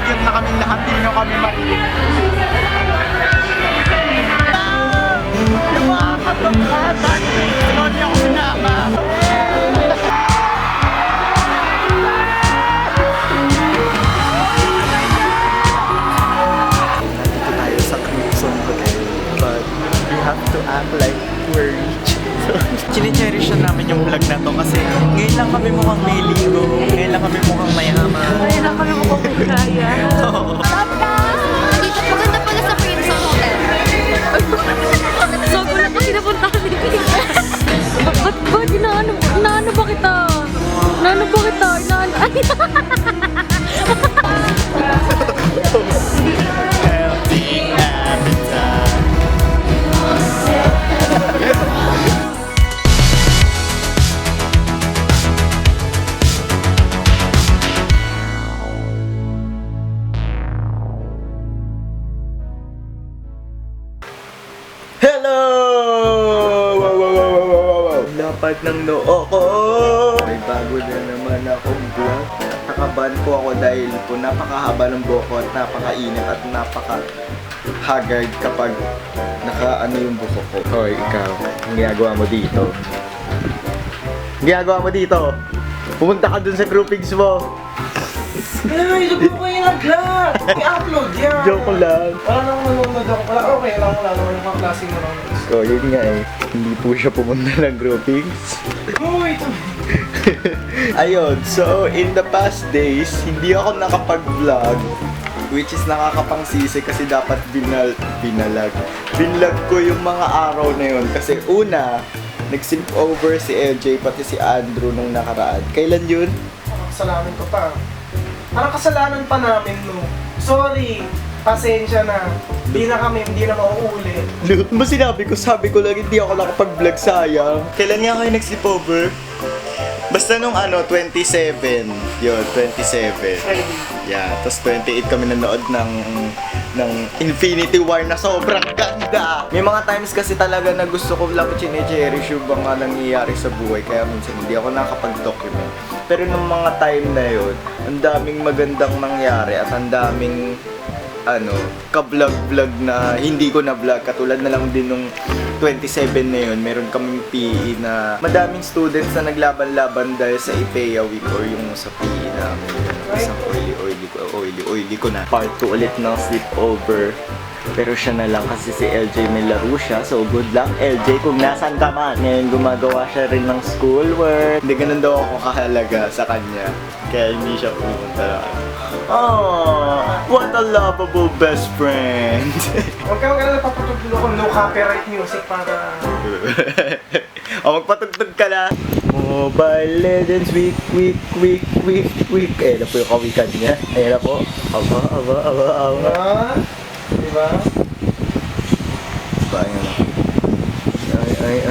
nag-mute na kami lahat, hindi nyo kami marinig. Yung mga kapagkatan, sunod niyo ako sinama. Nandito tayo sa Crimson Hotel, but we have to act like we're rich. So, chine-cherish na namin yung vlog na to kasi ngayon lang kami mukhang may ligo, ngayon lang kami mukhang mayaman. Ngayon lang kami mukhang may kaya. Oo. Dito, maganda pala sa Crimson Hotel. So, gulat ko pinapunta kami dito. Ba't inaano ba kita? Inaano ba kita? Healthy appetite. Hello! Wow. Lapad ng noo ko. May bago na naman akong vlog. Nakaban po ako dahil po napakahaba ng buhok ko at napakainit at napaka-haggard kapag naka-ano yung buhok ko. Hoy, ikaw, ang ginagawa mo dito? Ang ginagawa mo dito? Pumunta ka dun sa groupings mo. Ay, ito po kayo nag-vlog! I-upload yan! Joke lang. Wala nang nanonood ako. Wala naman yung mga klase mo lang. So, yun nga eh. Hindi po siya pumunta ng groupings. Uy, ito! Ayun, so in the past days, hindi ako nakapag-vlog, which is nakakapangsisi kasi dapat binlog ko yung mga araw na yun. Kasi una, nag-sleep over si LJ pati si Andrew nung nakaraan. Kailan yun? Kasalanan ko pa. Parang kasalanan pa namin, no? Sorry, pasensya na. Hindi na mauuli. Ano sinabi ko? Sabi ko lang hindi ako nakapag-vlog, sayang. Kailan nga kayo nag-sleep over? Basta nung 27. Yun, 27. Friday. Yeah, tapos 28 kami nanood ng Infinity War na sobrang ganda. May mga times kasi talaga na gusto ko lang chine-cherish yung mga nangyayari sa buhay, kaya minsan hindi ako nakapag-document. Pero nung mga time na yun, ang daming magandang nangyari at ang daming ka-vlog-vlog na hindi ko na-vlog. Katulad na lang din nung 27 na yun, meron kaming PE na madaming students na naglaban-laban dahil sa IPEA week or yung sa PE namin. Isang oily ko na. Part 2 ulit ng sleepover. Pero siya na lang kasi si LJ may laro siya. So good luck LJ kung nasan ka man. Ngayon gumagawa siya rin ng schoolwork. Hindi ganun daw ako kahalaga sa kanya. Kaya hindi siya pumunta. Oh, what a lovable best friend. Huwag ka napapatugtog ako no copyright music para... O magpatugtog ka na. Mobile Legends week. Ayan na po yung kawikan niya. Ayan na po. Aba. Diba? Ba, ayan na. Ay.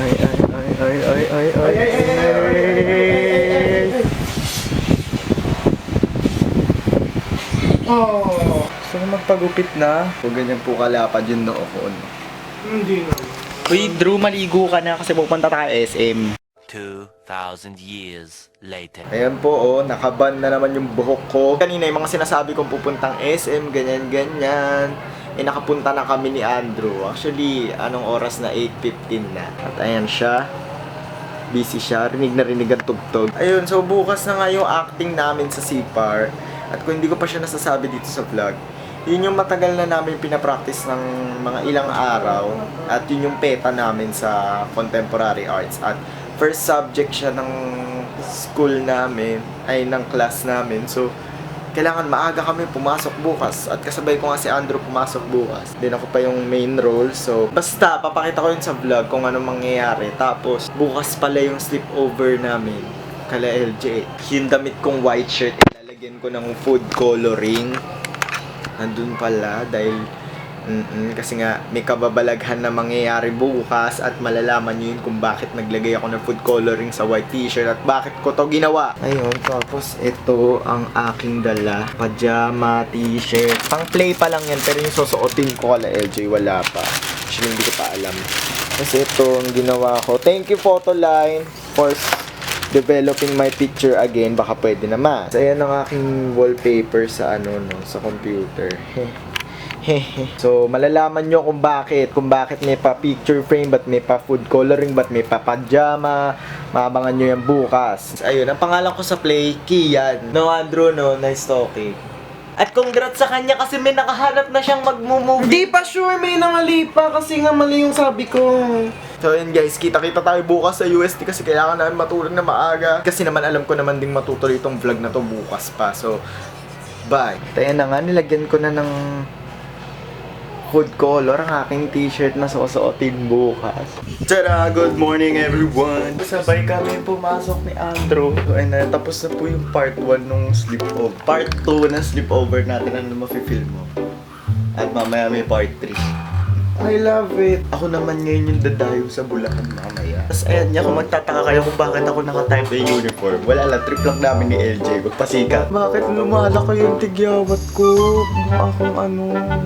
Oh, Gusto ko magpagupit na. Huwag ganyan po kalapad yung noo ko. hindi na. Uy, Drew, maligo ka na kasi pupunta tayo SM. 2,000 years later. Ayan po, nakaban na naman yung buhok ko. Kanina yung mga sinasabi kong pupuntang SM, ganyan. Nakapunta na kami ni Andrew. Actually, anong oras na? 8:15 na. At ayan siya. Busy siya. Rinig ang tugtog. Ayun, so bukas na nga yung acting namin sa CPAR. At kung hindi ko pa siya nasasabi dito sa vlog, yun yung matagal na namin pinapractice ng mga ilang araw. At yun yung peta namin sa contemporary arts. At first subject siya ng school namin, ay ng class namin. So, kailangan maaga kami pumasok bukas. At kasabay ko nga si Andrew pumasok bukas. Din ako pa yung main role. So, basta, papakita ko yun sa vlog kung ano mangyayari. Tapos, bukas pala yung sleepover namin. Kala LJ. Yung damit kong white shirt, ilalagyan ko ng food coloring. Nandun pala dahil kasi nga may kababalaghan na mangyayari bukas at malalaman nyo yun kung bakit naglagay ako ng food coloring sa white t-shirt at bakit ko to ginawa. Ayun, tapos ito ang aking dala. Pajama, t-shirt. Pang play pa lang yan pero yung susuotin ko kala LJ wala pa. Actually hindi ko pa alam. Kasi ito ang ginawa ko. Thank you Photoline for developing my picture again, baka pwede naman. So, ayan ang aking wallpaper sa sa computer. So, malalaman nyo kung bakit may pa picture frame, ba't may pa food coloring, ba't may pa pajama. Maabangan nyo yan bukas. Ayun, ang pangalan ko sa play, Kian. No, Andrew, no, nice talking. At congrats sa kanya kasi may nakahanap na siyang magmo-movie. Hindi pa sure, may namali pa kasi nga mali yung sabi ko. So yun guys, kita-kita tayo bukas sa UST kasi kailangan namin matulog na maaga. Kasi naman alam ko naman ding matutuloy itong vlog na to bukas pa. So, bye. Tayo na nga, nilagyan ko na ng food color ang aking t-shirt na susuotin bukas. Tara! Good morning everyone! Sabay kami pumasok ni Andrew. And tapos na po yung part 1 nung sleepover. Part 2 na sleepover natin, ano mafe-feel mo. At mamaya may part 3. I love it. Ako naman ngayon yung dadayo sa Bulacan mamaya. Tapos ayan niya, kung magtataka kayo kung bakit ako naka-type A uniform. Wala lang, trip lang namin ni LJ. Magpasikat. Bakit lumalaki yung tigyawat ko? Mukha akong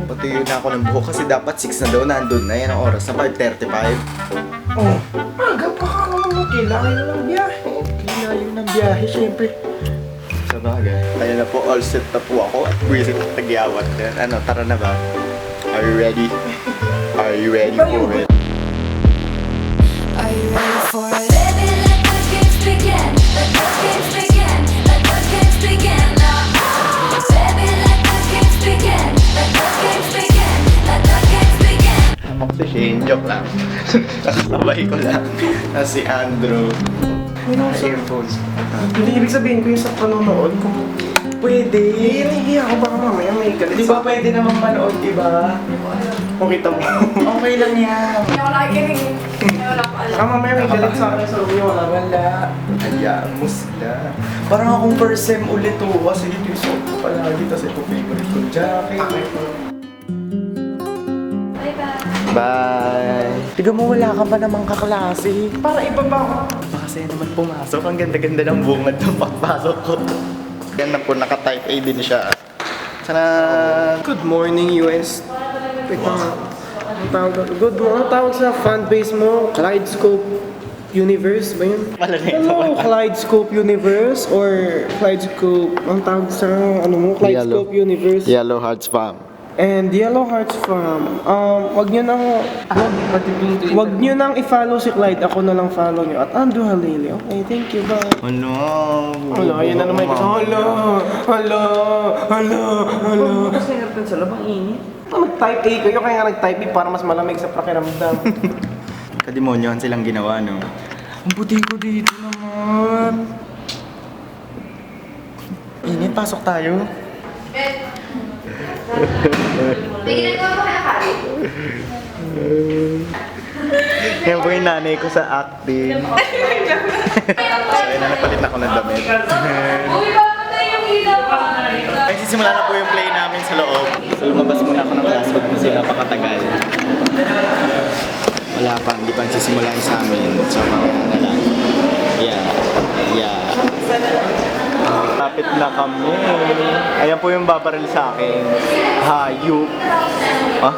Patuyo na ako ng buhok kasi dapat 6 na daw. Nandun na yan ang oras na 5:35. Oh, aga pa ka naman mo. Kailangan na ng biyahe. Kailangan ng biyahe, syempre. Sa bagay. Kaya na po, all set na po ako at buwisit at tagyawat din. Tara na ba? Are you ready? Are you ready for it? Are you ready for it? Baby, let the games begin. Let the games begin. Let the games begin now. Baby, let the games begin. Let the games begin. Let the games begin. Hamak si Shane, joke lang. Nakasabay ko lang na si Andrew. Sa earphones. Hindi ibig sabihin ko yung sa panonood ko. Pwede. Hinihiya ako baka mamaya may galit Di ba pwede namang manood, di ba? Makita mo. Okay lang yan. Hindi ako nakikinig. Wala ko alam. Baka mamaya may galit sa akin sa ulo. Wala. Hayaan mo sila. Parang akong first sem ulit to. Kasi ito yung suot ko palagi. Tapos ito favorite ko jacket. Bye-bye. Bye. Tiga mo, wala ka pa namang kaklase. Para ibaba ko. Masaya naman pumasok. Ang ganda-ganda ng bungad ng pagpasok ko. Yan na po, naka-type A din siya. Sana. Good morning, US. Wait lang. Good morning. Ang tawag sa fan base mo, Kaleidoscope Universe ba yun? Wala na ito. Hello, Kaleidoscope Universe or Kaleidoscope, ang tawag sa Kaleidoscope Universe. Yellow Hearts Fam. And Yellow Hearts Farm. Wag nyo nang i-follow si Clyde. Ako na lang follow nyo. At Andrew Halili. Okay, thank you. Bye. Ano? Hala, yan na naman. Hala. Kasi natin sa labang init. Mag-type A kayo, kaya nga nag-type B para mas malamig sa pakiramdam. Kademonyohan silang ginawa, no? Ang puti ko dito naman. Init, pasok tayo. May ginagawa ba kaya Kari? Yan po yung nanay ko sa acting. So, yun na napalit ako ng damit. Uy, bakit na yung ilaw? Ay, sisimula na po yung play namin sa loob. So, lumabas muna ako ng class pag kasi napakatagal. Wala pa, hindi pa sisimulan sa amin. So, mga na lang. Yeah. Lapit na kami. Ayan po yung babaril sa akin. Hayop. Ah?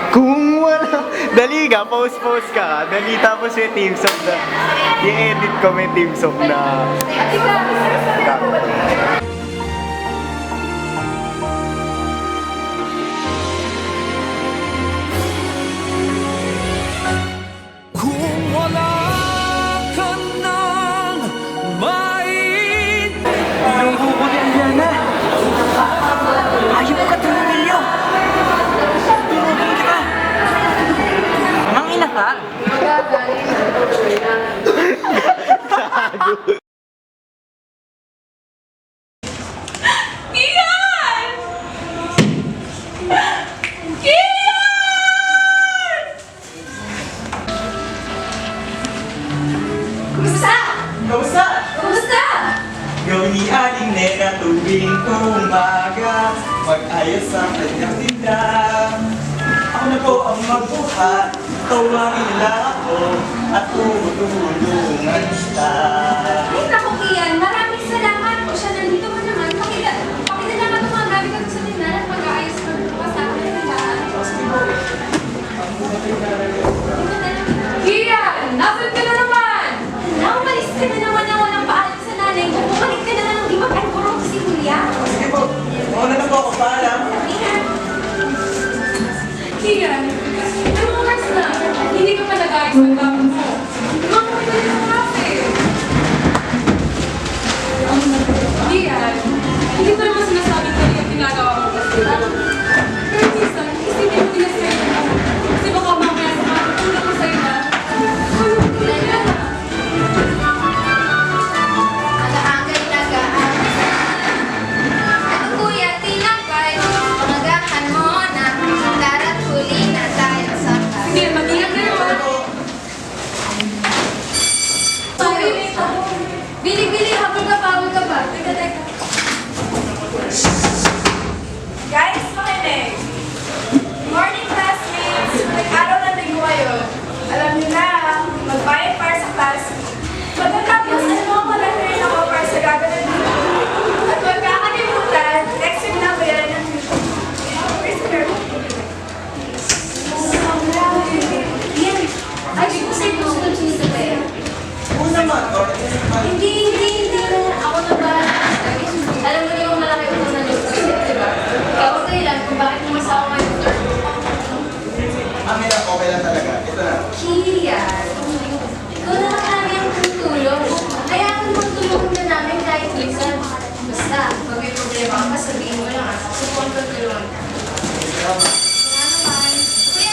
Kung wala. Dali ka, post ka. Dali tapos yung teams of na. I-edit ko may teams of na. Kumusta? Gawin ni Aling Nena tuwing umaga, mag-ayos sa kanyang tindahan. Ako na po ang magbuhat, tawagin nila ako, at tutulungan kita. Ay, naku, Kian. Maraming salamat. O siya, nandito mo naman. Pakilala ka mga gamit ko sa tindahan at mag-aayos ka bukas sa akin nila. Kian! Nasaan ka na naman? Umalis ka na naman ng walang problema ka, sabihin mo lang susubukan ko tulungan ka. Kuya,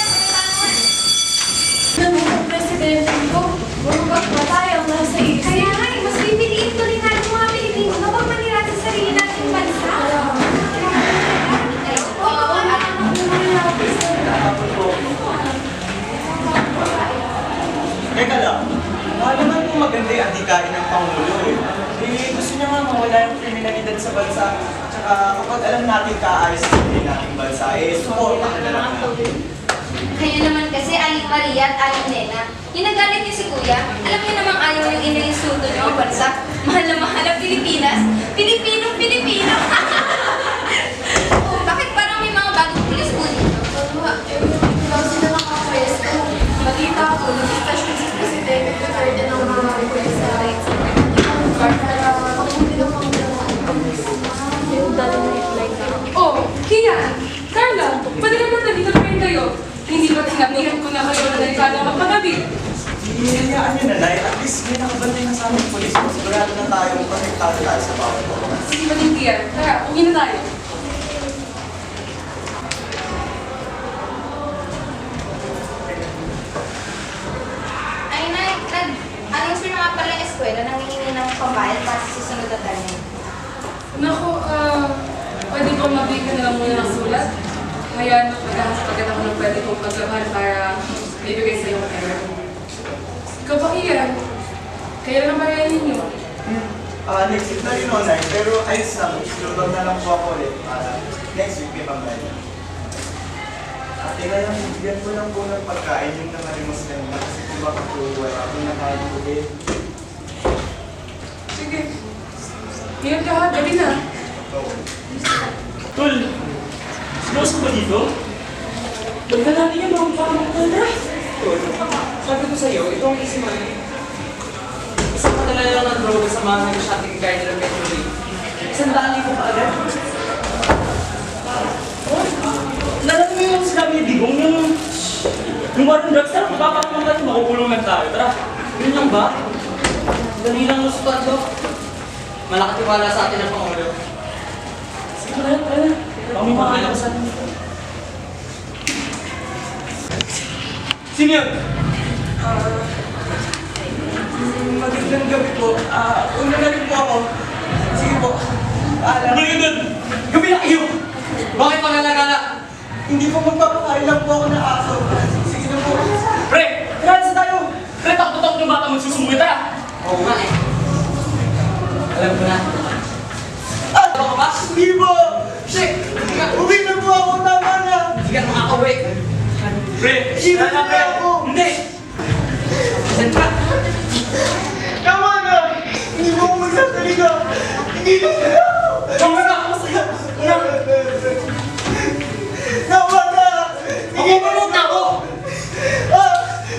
naman. Presidente ko, bumagat pa tayo ang nasa isip. Kaya nga, mas pipiliin ko rin natin mga Pilipino kapag manira sa sarili nating bansa. Teka lang, mahal naman kung maganda yung adhikain ng Pangulo eh. Gusto niya nga mawala yung kriminalidad sa bansa. Tsaka kapag alam natin kaayos sa sarili nating bansa, supportahan na lang natin. Kaya naman kasi Aling Maria at Aling Nena, ginagalit niyo si Kuya. Alam niyo namang ayaw yung iniinsulto niyo ang bansa. Mahal na mahal ang Pilipinas. Pilipinong Pilipino! Bakit parang may mga bagong pulis po dito? Daw sila nakaka-pwesto. Balita ko, nag-special si Presidente Duterte ng mga pulis sa rights. Para mabuti ng Oh, Kian! Carla! Pwede naman nandito na rin kayo. Hindi ba tinapihan ko na kayo na nalikala magpagabi? Hihiyayaan niyo na, Nay. At least may nakabantay na sa aming polis. Sigurado na tayong protektado tayo sa bawat oras. Sige ba din, Kian? Tara, uwi na tayo. Ay, Nay, nag-answer na nga pala yung eskwela, nangihingi ng pambayad para sa susunod na term. Naku, pwede ko mabigyan na lang muna ng sulat. Hayaan mo pagkakasapagkat ako ng pwede kong paglaban para ibigay sa iyo ang error. Ikaw ba, Kian? Kaya lang marihan ninyo. Next week na rin, Nay. Pero ayos lang. Lubag na lang po ako ulit para next week may pambayad. Teka lang, bigyan ko lang po ng pagkain yung nakalimos lang na kasi kung baka po wala akong nakalimutin. Sige. Ingat ka ha, gabi na. Tol, seryoso ba dito? Banda natin yung mga pamang tara. Tol, sabi ko sa'yo, ito ang easy money. Isang padala lang ng droga sa mga nag-shopping card nila petrol. 100,000 pa agad. Nalala mo yung sinabi ni Digong, yung warung drugs, tara, mapapapunta yung makukulungan tayo. Tara, Yun lang ba? Dali lang ng sutado. Malakatiwala sa atin ang Pangulo. sige tara, tara. Baka may makakala ko sa atin dito. Sino yun? Magandang gabi po. Una na rin po ako. Sige po. Paalam. Bumalik ka dun! Gabi na kayo! Bakit paglalagala? Hindi po magpapakain lang po ako ng aso. Sige na po. Pre! Tara, sa tayo! Pre, takot-takot yung bata magsusumbukin, tara! Oo nga eh. Alam ko na. Ano ka ba? Hindi po! Shit! Uwi na po ako. Tama na. Hindi ka makakauwi. Pre! Hindi tara na, na pre! ako. Hindi! Saan ka? Tama na! Hindi po ako magsasalita. Hindi na sila ako. Tama na! Tama na! Makukulog na ako!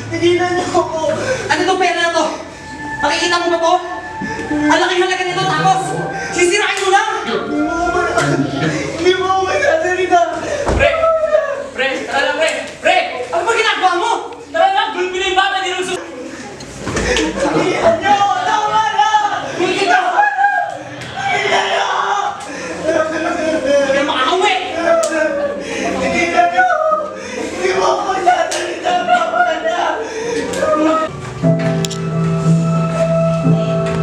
Tigilan niyo ako. Ano itong pera na to? Nakikita mo ba to? Ang laking halaga nito tapos sisirain mo lang! Hindi mo ako magsasalita. Pre! Pre! Tara na, pre! Pre! Ano ba ginagawa mo? Tara na! Gulpi na yung bata! Di nang Tigilan niyo ako. Tama na! Hindi ka! Tigilan niyo ako. Hindi ka makakauwi! Tigilan niyo ako. Hindi mo ako magsasalita. Tama na!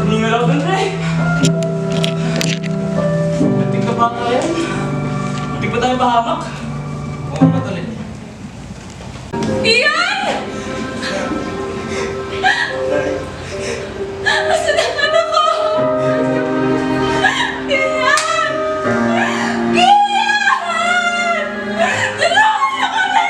Hiningal ako dun, pre! Muntik ka ba nga yan? Muntik ba tayo mahamak? Oo, matuloy. Kian! Asan ang anak ko? Kian! Kian! Tulungan niyo ko na!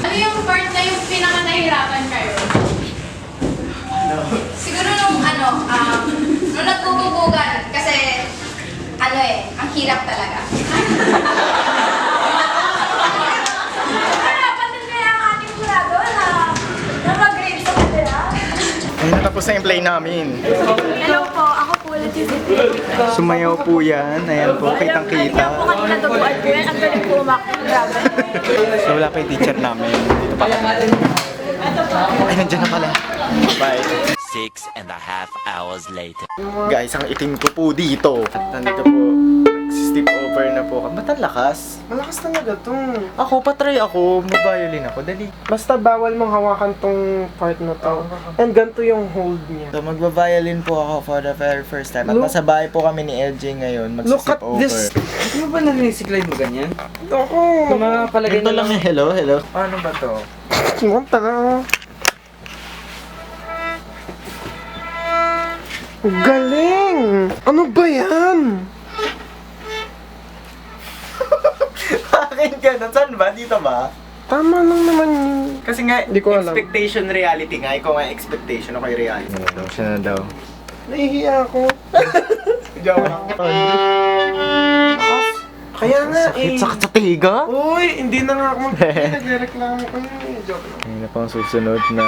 Ano yung part na yung pinaka-nahirapan kayo? Siguro nung nung nagbububugan, kasi ang hirap talaga. Tapos na yung play namin. Hello po, ako po ulit yung Sumayaw po yan. Ayan po, kitang-kita. Kaya po kanina duguan ko yan. Ang galing po umakit. Grabe. So wala pa yung teacher namin. Dito pa kami. Ay, nandiyan na pala. Bye. 6.5 hours later. Guys, ang itim ko po dito. At nandito po, nag-step over na po. Ba't ang lakas? Malakas talaga to. Ako, patry ako. Mag-violin ako. Dali. Basta bawal mong hawakan tong part na to. And ganito yung hold niya. So, magba-violin po ako for the very first time. At Look- nasa bahay po kami ni LJ ngayon. Look Mag-step at over. this. Ano ba nanisiklay mo ganyan? Ako. Palagay Ganito na lang yung hello, hello. Paano ba to? Monta na. Galing! Ano ba yan? Akin ka na. Saan ba? Dito ba? Tama lang naman yun. Kasi nga, Hindi ko alam. expectation, reality nga. Ikaw nga expectation, ako yung reality. Ano daw? Siya na daw. Nahihiya ako. Joke lang. Kaya nga eh. Sakit sa tiga? Uy, hindi na nga ako nagre-reklamo ko yun eh. Joke lang. Ngayon na po ang susunod na...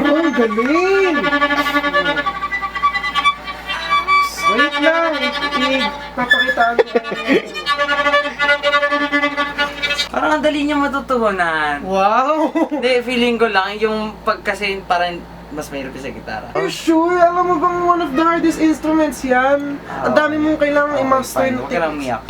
Oh, galing! Wait lang, papakitaan ko. Parang ang dali niya matutuhanan. Wow! Hindi, feeling ko lang yung kasi parang mas mahirap sa gitara. Are you sure? Alam mo bang one of the hardest instruments yan? Ang dami mong kailangan i-master Huwag ka lang umiyak.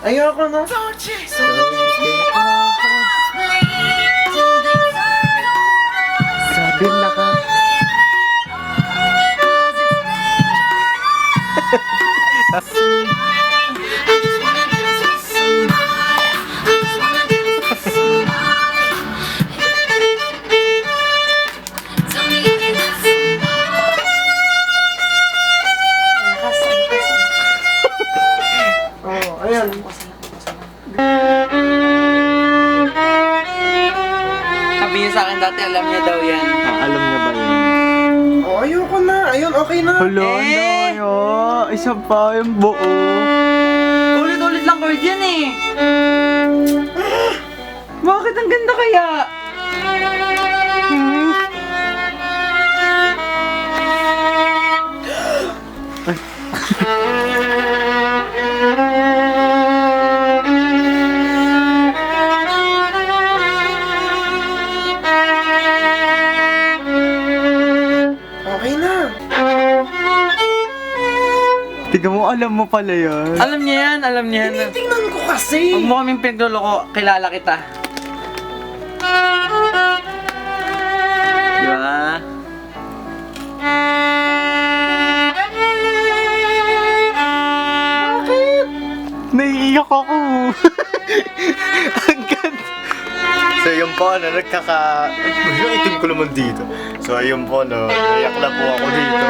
Ayoko na. Sabi na ka. Oh, ayan. Sabi niya sa akin dati, alam niya daw yan. Alam niya ba yun? Oh, ayoko na. Ayun, okay na. Hala, no. Isa pa yung buo. Ulit-ulit lang chord yan eh. Bakit ang ganda kaya? Okay na. Tingnan mo, alam mo pala yan. Alam niya yan, alam niya yan. Tingnan ko kasi. Huwag mo kaming pinagloloko, kilala kita. Di ba? Naiiyak ako. Ang ganda. So yun po, nagkaka... Yung itim ko naman dito. So yun po, naiyak na po ako dito.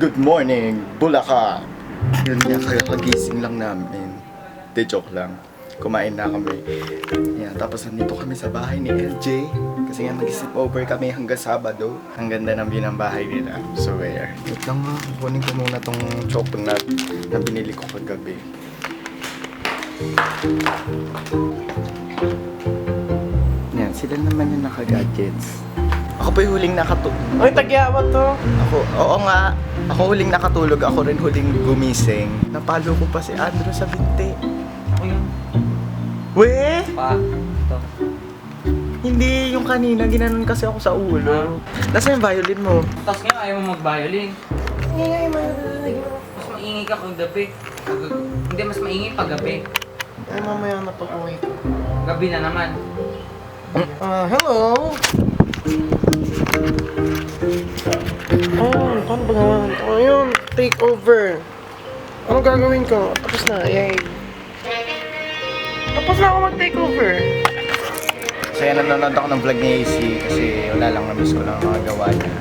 Good morning, Bulacan! Yun nga, kagising lang namin. De joke lang. Kumain na kami. Yan, tapos nandito kami sa bahay ni LJ. Kasi nga mag-sleep over kami hanggang Sabado. Ang ganda ng view ng bahay nila. So where? Wait lang nga, kunin ko muna tong chocolate na binili ko kagabi. Yan, sila naman yung naka-gadgets. Ako pa yung huling Ay, tagyawa to. oo nga. Ako huling nakatulog, ako rin huling gumising. Napalo ko pa si Andrew sa binti. Ako yun. We! Pa. Ito. Hindi, yung kanina, ginanon kasi ako sa ulo. Nasaan yung violin mo? Tapos ngayon ayaw mo mag-violin. Ingay, marinig mo. Mas maingay ka kung gabi. Hindi, mas maingay pag gabi. Ay, mamaya na pag-uwi ko. Gabi na naman. Hello? Paano ba naman? Ayun, take over. Anong gagawin ko? Tapos na, yay. Tapos na ako mag-take over. Kaya nanonood ako ng vlog ni AC kasi wala lang, nabis ko lang ang mga gawa niya.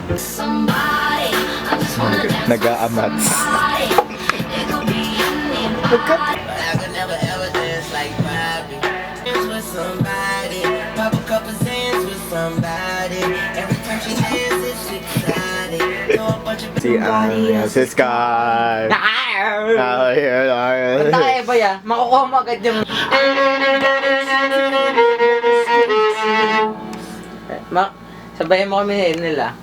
Nag-aamats. Nagkat... Si si Sky. Tayo ba ya? Makukuha mo agad yung... Sabayan mo kami nila.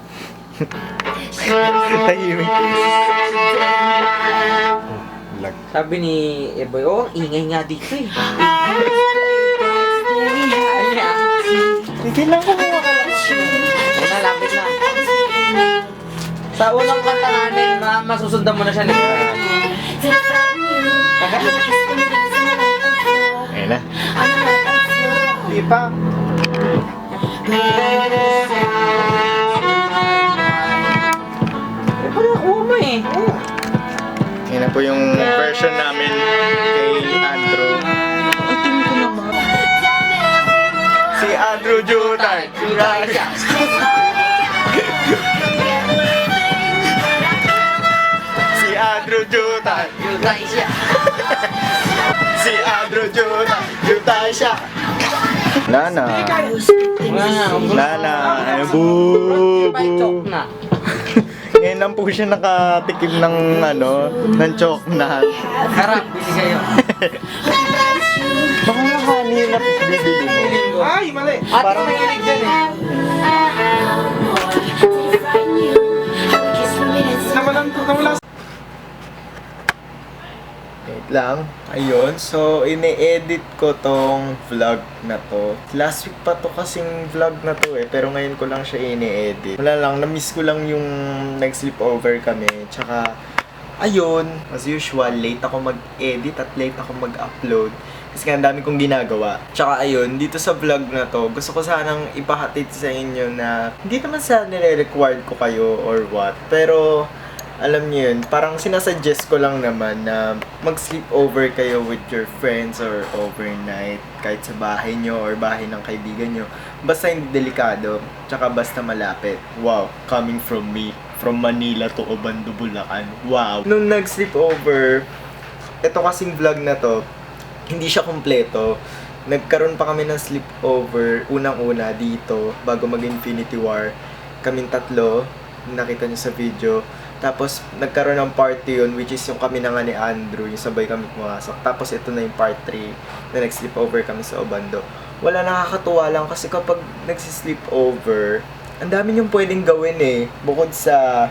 Tahimik. Lag. Sabi ni Eboy, oh, ingay nga dito eh. Hindi lang kumuha ka lang. Ayun na, lapit na. Sa unang kanta namin, masusundan mo na siya nito. Ayun na. Di pa. Eh, parang nakuha mo eh. Ayun na po yung version namin kay Andrew. Si Andrew Jutay. Si Andrew Jutay. Jutay siya. Si Andrew Jutay. Jutay siya. Lana. Lana. Ay, boo. Chok na. Ngayon lang po siya nakatikim ng ng choknat. Harap, bili kayo. Baka yung honey na bibili mo. Ay, mali. Parang mahilig dyan eh. Nawala. Wait lang. Ayun. So, ine-edit ko tong vlog na to. Last week pa to kasing vlog na to eh. Pero ngayon ko lang siya ine-edit. Wala lang. Na-miss ko lang yung nag-sleepover kami. Tsaka, ayun. As usual, late ako mag-edit at late ako mag-upload. Kasi nga, ang dami kong ginagawa. Tsaka, ayun. Dito sa vlog na to, gusto ko sanang ipahatid sa inyo na hindi naman sa nire-required ko kayo or what. Pero, alam niyo yun, parang sinasuggest ko lang naman na mag-sleep over kayo with your friends or overnight, kahit sa bahay nyo or bahay ng kaibigan nyo. Basta hindi delikado, tsaka basta malapit. Wow, coming from me, from Manila to Obando, Bulacan. Wow! Nung nag-sleep over, ito kasing vlog na to, hindi siya kompleto. Nagkaroon pa kami ng sleepover, unang-una dito, bago mag-Infinity War. Kaming tatlo, nakita nyo sa video. Tapos, nagkaroon ng party yun, which is yung kami na nga ni Andrew, yung sabay kami pumasok. Tapos, ito na yung part 3, na nag-sleepover kami sa Obando. Wala, nakakatuwa lang kasi kapag nag-sleepover, ang dami nyong pwedeng gawin eh. Bukod sa,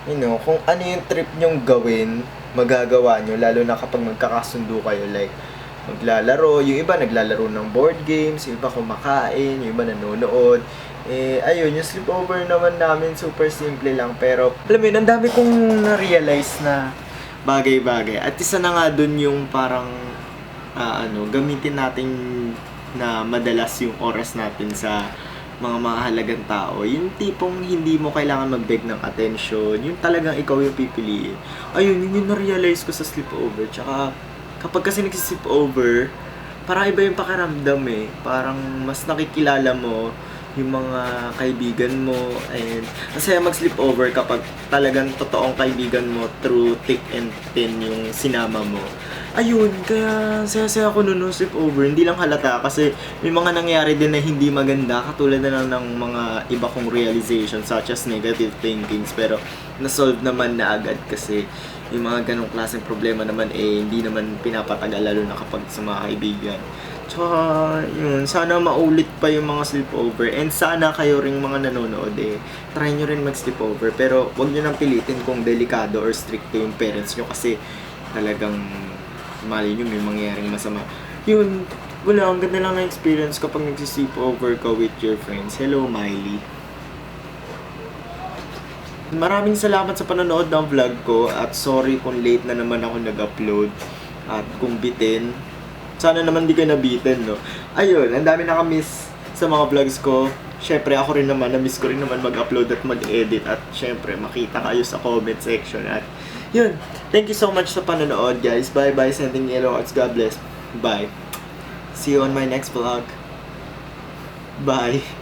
kung ano yung trip nyong gawin, magagawa nyo, lalo na kapag magkakasundo kayo, like, maglalaro, yung iba naglalaro ng board games, yung iba kumakain, yung iba nanonood. Ayun, yung sleepover naman namin, super simple lang. Pero, alam mo yun, ang dami kong na-realize na bagay-bagay. At isa na nga dun yung parang, gamitin natin na madalas yung oras natin sa mga mahalagang tao. Yung tipong hindi mo kailangan mag-beg ng attention, yung talagang ikaw yung pipiliin. Ayun, yun yung na-realize ko sa sleepover. Tsaka, kapag kasi nag-sleepover, parang iba yung pakiramdam eh. Parang mas nakikilala mo yung mga kaibigan mo, and masaya mag-sleepover kapag talagang totoong kaibigan mo through thick and thin yung sinama mo. Ayun, kaya saya-saya ako nun sleepover. Hindi lang halata kasi may mga nangyari din na hindi maganda, katulad na lang ng mga iba kong realization such as negative thinkings, pero na-solve naman na agad kasi yung mga ganong klaseng problema naman hindi naman pinapatagal, lalo na kapag sa mga kaibigan. Tsaka, yun, sana maulit pa yung mga sleepover. And sana kayo ring mga nanonood try nyo rin mag-sleepover. Pero, wag nyo nang pilitin kung delikado or stricto yung parents nyo kasi talagang mali nyo may mangyaring masama. Yun, wala, ang ganda lang na experience kapag nag-sleepover ka with your friends. Hello, Miley. Maraming salamat sa panonood ng vlog ko at sorry kung late na naman ako nag-upload at kung bitin. Sana naman di kayo nabitin, no? Ayun, ang dami nakamiss sa mga vlogs ko. Syempre ako rin naman, na-miss ko rin naman mag-upload at mag-edit. At syempre makita kayo sa comment section. At yun, thank you so much sa panonood guys. Bye bye, sending yellow hearts, God bless. Bye. See you on my next vlog. Bye.